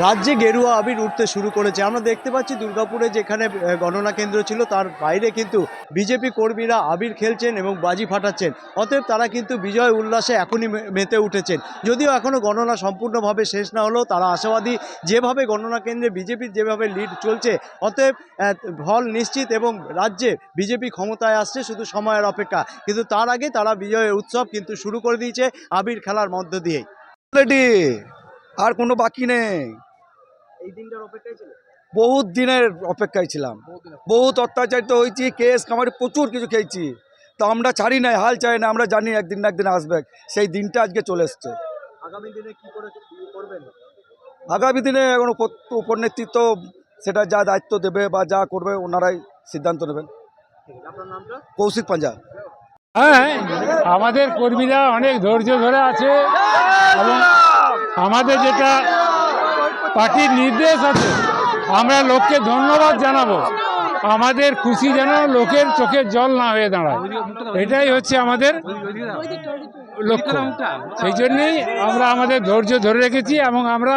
রাজ্যে গেরুয়া আবির উঠতে শুরু করেছে। আমরা দেখতে পাচ্ছি দুর্গাপুরে যেখানে গণনা কেন্দ্র ছিল তার বাইরে কিন্তু বিজেপি কর্মীরা আবির খেলছেন এবং বাজি ফাটাচ্ছেন। অতএব তারা কিন্তু বিজয় উল্লাসে এখনই মেতে উঠেছেন। যদিও এখনও গণনা সম্পূর্ণভাবে শেষ না হলেও তারা আশাবাদী, যেভাবে গণনা কেন্দ্রে বিজেপির যেভাবে লিড চলছে, অতএব ফল নিশ্চিত এবং রাজ্যে বিজেপি ক্ষমতায় আসছে, শুধু সময়ের অপেক্ষা। কিন্তু তার আগে তারা বিজয়ের উৎসব কিন্তু শুরু করে দিয়েছে আবির খেলার মধ্য দিয়েই। আর কোনো বাকি নেই। এই দিনটার অপেক্ষায় ছিল, বহুত দিনের অপেক্ষায় ছিলাম। বহুত অত্যাচারিত হয়েছি, কেস কামারি প্রচুর কিছু খেয়েছি। তো আমরা ছাড়ি নাই, হাল চাই না। আমরা জানি একদিন না একদিন আসবে, সেই দিনটা আজকে চলে এসছে। আগামী দিনে কি করবেন? আগামী দিনে এখন উপর নেতৃত্ব সেটা যা দায়িত্ব দেবে বা যা করবে ওনারাই সিদ্ধান্ত নেবেন। আপনার নামটা? কৌশিক পাঞ্জা। হ্যাঁ, আমাদের কর্মীরা অনেক ধৈর্য ধরে আছে এবং আমাদের যেটা পার্টির নির্দেশ আছে আমরা লোককে ধন্যবাদ জানাবো। আমাদের খুশি যেন লোকের চোখের জল না হয়ে দাঁড়ায়, এটাই হচ্ছে আমাদের লক্ষ্য। সেই জন্যেই আমরা আমাদের ধৈর্য ধরে রেখেছি এবং আমরা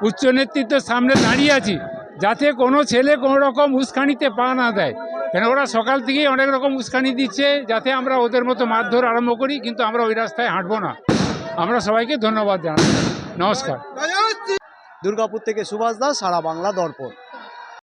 উচ্চ নেতৃত্বের সামনে দাঁড়িয়ে আছি যাতে কোনো ছেলে কোনো রকম উস্কানিতে পা না দেয়। কেন ওরা সকাল থেকেই অনেক রকম উস্কানি দিচ্ছে যাতে আমরা ওদের মতো মারধর আরম্ভ করি, কিন্তু আমরা ওই রাস্তায় হাঁটবো না। আমরা সবাইকে ধন্যবাদ জানাই। নমস্কার। দুর্গাপুর থেকে সুভাষ দাস, সারা বাংলা দর্পণ।